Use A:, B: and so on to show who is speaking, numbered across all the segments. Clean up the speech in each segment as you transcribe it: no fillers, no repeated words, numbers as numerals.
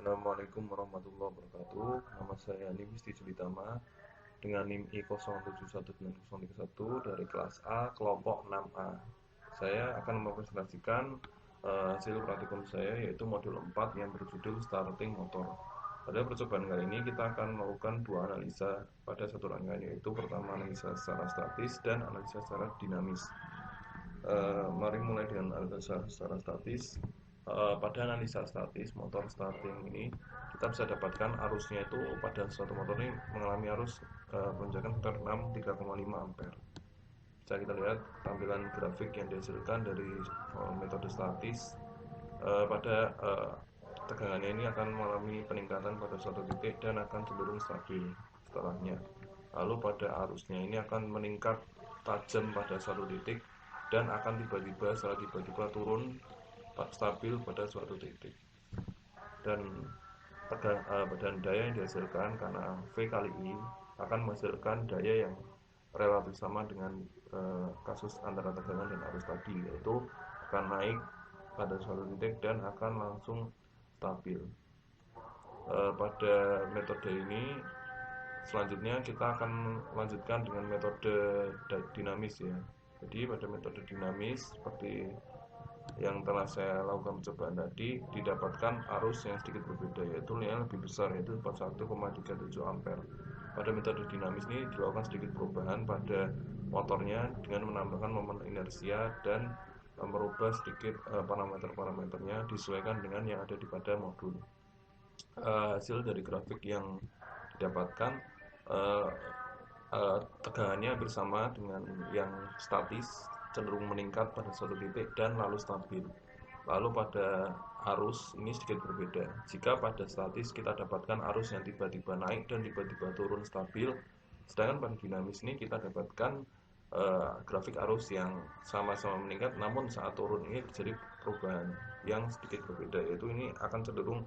A: Assalamualaikum warahmatullahi wabarakatuh. Nama saya Nimis Julitama dengan NIM I071901 dari kelas A kelompok 6A. Saya akan mempresentasikan hasil praktikum saya yaitu modul 4 yang berjudul Starting Motor. Pada percobaan kali ini kita akan melakukan dua analisa pada satu rangkaian, yaitu pertama analisa secara statis dan analisa secara dinamis. Mari mulai dengan analisa secara statis. Pada analisa statis motor starting ini kita bisa dapatkan arusnya itu pada suatu motor ini mengalami arus lonjakan sekitar 3,5 ampere. Bisa kita lihat tampilan grafik yang dihasilkan dari metode statis. Pada tegangannya ini akan mengalami peningkatan pada suatu titik dan akan cenderung stabil setelahnya. Lalu pada arusnya ini akan meningkat tajam pada suatu titik dan akan tiba-tiba turun stabil pada suatu titik. Dan daya yang dihasilkan karena V kali I akan menghasilkan daya yang relatif sama dengan kasus antara tegangan dan arus tadi, yaitu akan naik pada suatu titik dan akan langsung stabil. Pada metode ini selanjutnya kita akan lanjutkan dengan metode dinamis ya. Jadi pada metode dinamis seperti yang telah saya lakukan percobaan tadi, didapatkan arus yang sedikit berbeda, yaitu yang lebih besar, yaitu 1,37 ampere. Pada metode dinamis ini dilakukan sedikit perubahan pada motornya dengan menambahkan momen inersia dan merubah sedikit parameter-parameternya disesuaikan dengan yang ada di pada modul. Hasil dari grafik yang didapatkan, tegangannya bersama dengan yang statis, cenderung meningkat pada suatu titik dan lalu stabil. Lalu pada arus ini sedikit berbeda. Jika pada statis kita dapatkan arus yang tiba-tiba naik dan tiba-tiba turun stabil, sedangkan pada dinamis ini kita dapatkan grafik arus yang sama-sama meningkat, namun saat turun ini terjadi perubahan yang sedikit berbeda, yaitu ini akan cenderung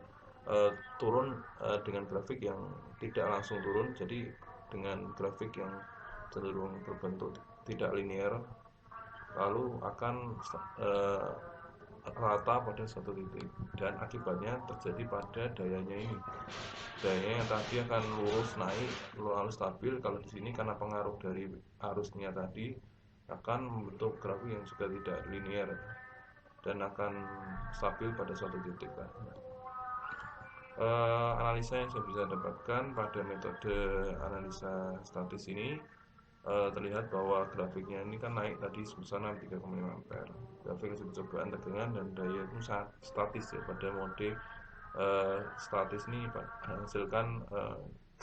A: turun dengan grafik yang tidak langsung turun, jadi dengan grafik yang cenderung berbentuk tidak linear, lalu akan rata pada suatu titik, dan akibatnya terjadi pada dayanya ini. Dayanya yang tadi akan lurus naik lalu stabil. Kalau di sini karena pengaruh dari arusnya tadi akan membentuk grafik yang juga tidak linear dan akan stabil pada suatu titik. Analisa yang saya bisa dapatkan pada metode analisa statis ini, terlihat bahwa grafiknya ini kan naik tadi sebesar 3,5 ampere. Grafik hasil percobaan tegangan dan daya itu sangat statis ya. Pada mode statis ini menghasilkan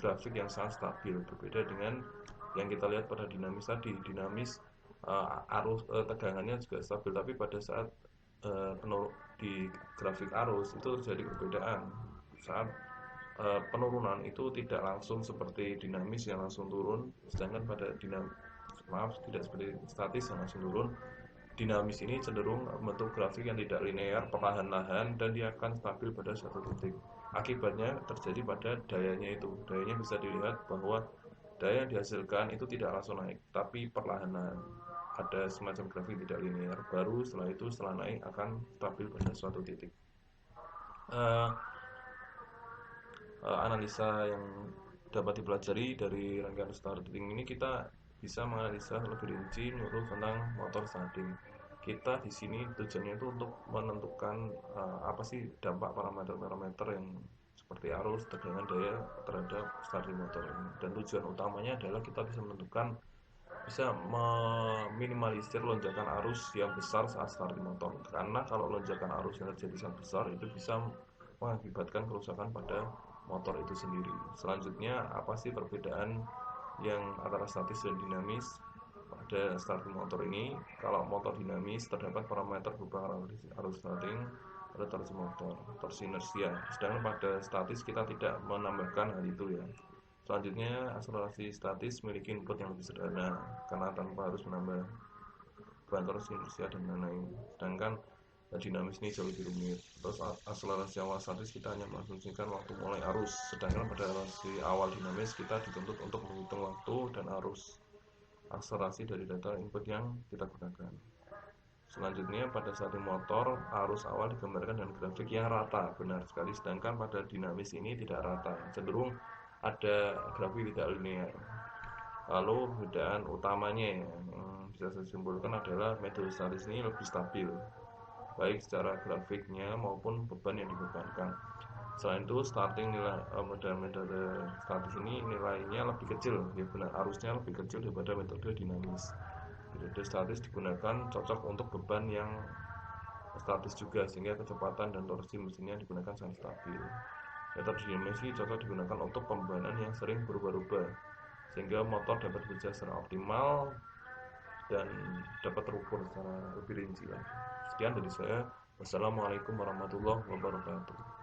A: grafik yang sangat stabil, berbeda dengan yang kita lihat pada dinamis tadi. Dinamis arus tegangannya juga stabil, tapi pada saat di grafik arus itu terjadi perbedaan. Saat penurunan itu tidak langsung seperti dinamis yang langsung turun, sedangkan pada tidak seperti statis yang langsung turun. Dinamis ini cenderung membentuk grafik yang tidak linear, perlahan-lahan, dan dia akan stabil pada suatu titik. Akibatnya terjadi pada dayanya itu. Dayanya bisa dilihat bahwa daya yang dihasilkan itu tidak langsung naik, tapi perlahan-lahan. Ada semacam grafik tidak linear. Baru setelah itu, setelah naik akan stabil pada suatu titik. Analisa yang dapat dipelajari dari rangkaian starting ini, kita bisa menganalisa lebih rinci menurut tentang motor starting. Kita di sini tujuannya itu untuk menentukan apa sih dampak parameter-parameter yang seperti arus, tegangan, daya terhadap starting motor ini. Dan tujuan utamanya adalah kita bisa meminimalisir lonjakan arus yang besar saat starting motor. Karena kalau lonjakan arus yang terjadi sangat besar itu bisa mengakibatkan kerusakan pada motor itu sendiri. Selanjutnya, apa sih perbedaan yang antara statis dan dinamis pada starting motor ini? Kalau motor dinamis terdapat parameter berupa arus starting, ada torsi motor, torsi inersia. Sedangkan pada statis kita tidak menambahkan hal itu ya. Selanjutnya, akselerasi statis memiliki input yang lebih sederhana karena tanpa harus menambah bahan torsi inersia dan lain-lain. Sedangkan dinamis ini jauh lebih rumit. Terus akselerasi awal statis kita hanya mengasumsikan waktu mulai arus, sedangkan pada akselerasi awal dinamis kita dituntut untuk menghitung waktu dan arus akselerasi dari data input yang kita gunakan. Selanjutnya pada starting motor, arus awal digambarkan dengan grafik yang rata, benar sekali. Sedangkan pada dinamis ini tidak rata, cenderung ada grafik tidak linear. Lalu perbedaan utamanya yang bisa saya simpulkan adalah metode statis ini lebih stabil, baik secara grafiknya maupun beban yang dibebankan. Selain itu, starting nilai metode statis ini nilainya lebih kecil, ya benar, arusnya lebih kecil daripada metode dinamis. Metode statis digunakan cocok untuk beban yang statis juga, sehingga kecepatan dan torsi mesinnya digunakan sangat stabil. Metode dinamis cocok digunakan untuk pembebanan yang sering berubah-ubah, sehingga motor dapat bekerja secara optimal dan dapat terukur secara lebih rinci. Sekian dari saya. Wassalamualaikum warahmatullahi wabarakatuh.